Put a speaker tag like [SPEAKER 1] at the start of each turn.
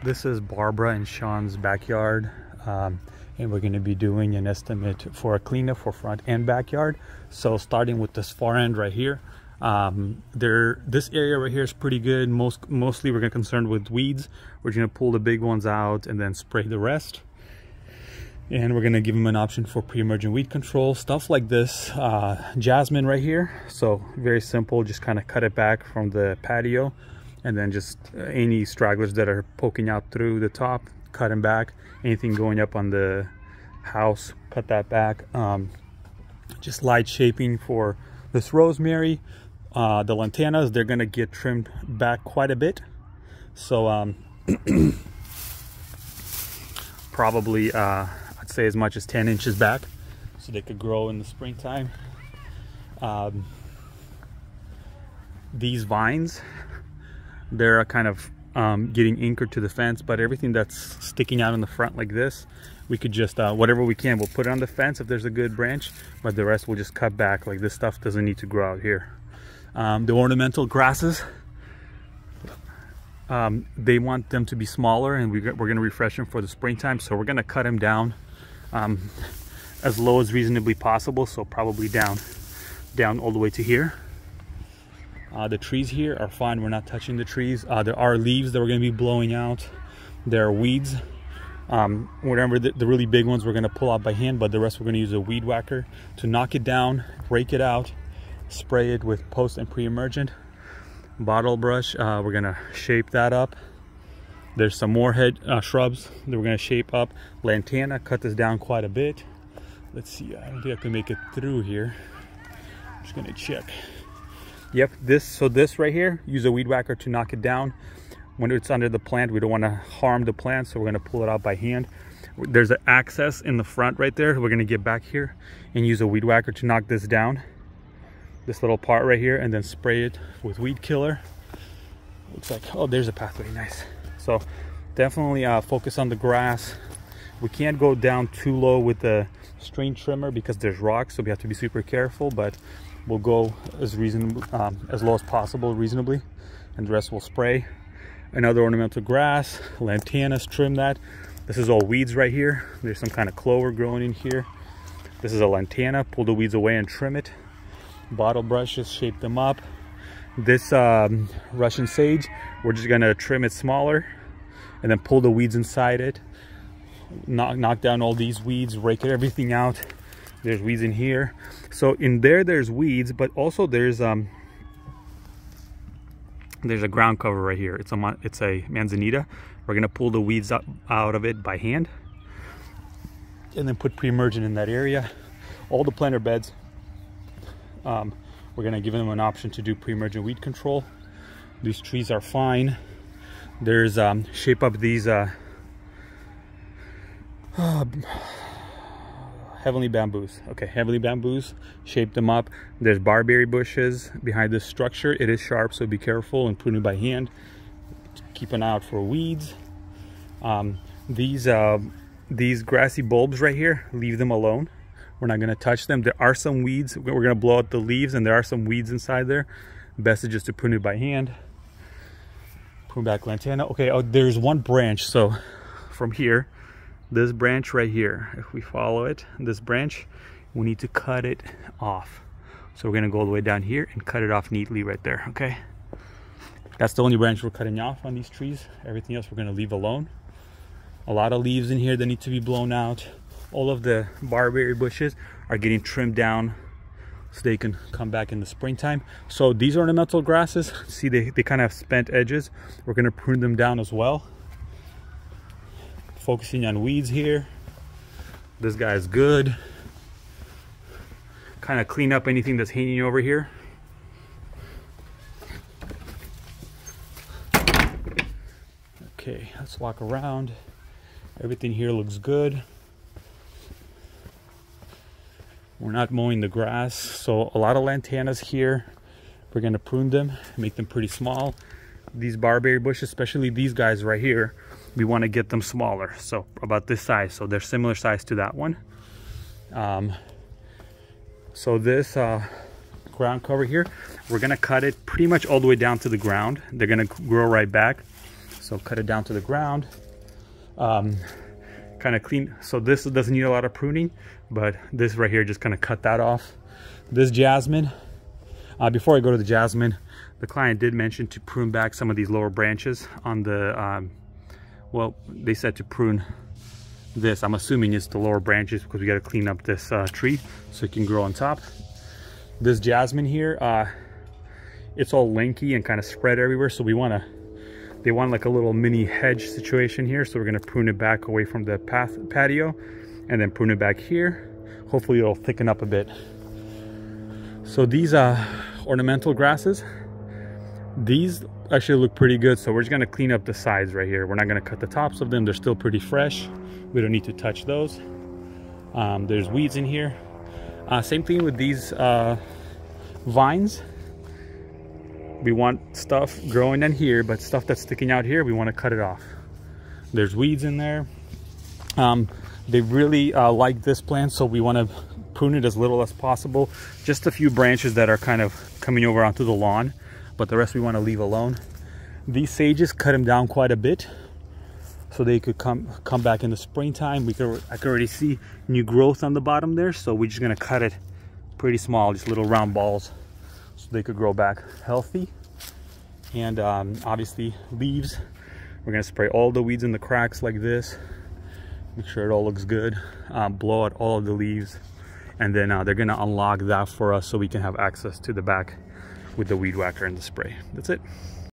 [SPEAKER 1] This is Barbara and Sean's backyard, and we're going to be doing an estimate for a cleanup for front and backyard. So starting with this far end right here, this area right here is pretty good. Mostly we're concerned with weeds. We're going to pull the big ones out and then spray the rest. And we're going to give them an option for pre-emergent weed control, stuff like this. Jasmine right here, so very simple, just kind of cut it back from the patio, and then just any stragglers that are poking out through the top, cut them back. Anything going up on the house, cut that back. Just light shaping for this rosemary. The lantanas, they're going to get trimmed back quite a bit, so probably I'd say as much as 10 inches back, so they could grow in the springtime. These vines, they're kind of getting anchored to the fence, but everything that's sticking out in the front like this, we could just whatever we can, we'll put it on the fence if there's a good branch, but the rest we'll just cut back. Like this stuff doesn't need to grow out here. The ornamental grasses, they want them to be smaller, and we're going to refresh them for the springtime, so we're going to cut them down as low as reasonably possible, so probably down all the way to here. The trees here are fine, we're not touching the trees. There are leaves that we're going to be blowing out. There are weeds. Whatever the really big ones we're going to pull out by hand, but the rest we're going to use a weed whacker to knock it down, rake it out, spray it with post and pre-emergent. Bottle brush, we're going to shape that up. There's some more shrubs that we're going to shape up. Lantana, cut this down quite a bit. Let's see, I don't think I can make it through here. I'm just going to check. Yep, this right here, use a weed whacker to knock it down. When it's under the plant, we don't want to harm the plant, so we're going to pull it out by hand. There's an access in the front right there. We're going to get back here and use a weed whacker to knock this down. This little part right here, and then spray it with weed killer. Looks like, oh, there's a pathway, nice. So definitely focus on the grass. We can't go down too low with the string trimmer because there's rocks, so we have to be super careful, but we'll go as low as possible reasonably, and the rest will spray. Another ornamental grass, lantanas, trim that. This is all weeds right here. There's some kind of clover growing in here. This is a lantana, pull the weeds away and trim it. Bottle brushes, shape them up. This Russian sage, we're just gonna trim it smaller and then pull the weeds inside it. Knock down all these weeds, rake everything out. There's weeds in here. So in there's weeds, but also there's a ground cover right here. It's a manzanita. We're gonna pull the weeds out of it by hand and then put pre-emergent in that area. All the planter beds, we're gonna give them an option to do pre-emergent weed control. These trees are fine. There's shape up these heavenly bamboos. Okay, heavenly bamboos, shape them up. There's barberry bushes behind this structure. It is sharp, so be careful and prune it by hand. Keep an eye out for weeds. These grassy bulbs right here, leave them alone. We're not going to touch them. There are some weeds. We're going to blow out the leaves, and there are some weeds inside there. Best is just to prune it by hand. Prune back lantana. Okay, oh, there's one branch. So from here, this branch right here, if we follow it, this branch, we need to cut it off. So we're going to go all the way down here and cut it off neatly right there, okay? That's the only branch we're cutting off on these trees. Everything else we're going to leave alone. A lot of leaves in here that need to be blown out. All of the barberry bushes are getting trimmed down so they can come back in the springtime. So these ornamental grasses, see they kind of have spent edges. We're going to prune them down as well. Focusing on weeds here. This guy is good. Kind of clean up anything that's hanging over here. Okay, let's walk around. Everything here looks good. We're not mowing the grass, so a lot of lantanas here. We're going to prune them, make them pretty small. These barberry bushes, especially these guys right here, we want to get them smaller, so about this size, so they're similar size to that one. So this ground cover here, we're going to cut it pretty much all the way down to the ground. They're going to grow right back. So cut it down to the ground. Kind of clean. So this doesn't need a lot of pruning, but this right here, just kind of cut that off. This jasmine, before I go to the jasmine, the client did mention to prune back some of these lower branches on the, well, they said to prune this. I'm assuming it's the lower branches because we got to clean up this tree so it can grow on top. This jasmine here, it's all lanky and kind of spread everywhere, so they want like a little mini hedge situation here, so we're going to prune it back away from the patio and then prune it back here. Hopefully it'll thicken up a bit. So these ornamental grasses, these actually look pretty good, so we're just going to clean up the sides right here. We're not going to cut the tops of them. They're still pretty fresh. We don't need to touch those. There's weeds in here. Same thing with these vines. We want stuff growing in here, but stuff that's sticking out here, we want to cut it off. There's weeds in there. They really like this plant, so we want to prune it as little as possible. Just a few branches that are kind of coming over onto the lawn, but the rest we want to leave alone. These sages, cut them down quite a bit so they could come back in the springtime. I could already see new growth on the bottom there, so we're just going to cut it pretty small, just little round balls, so they could grow back healthy. And obviously leaves, we're going to spray all the weeds in the cracks like this, make sure it all looks good, blow out all of the leaves, and then they're going to unlock that for us so we can have access to the back with the weed whacker and the spray. That's it.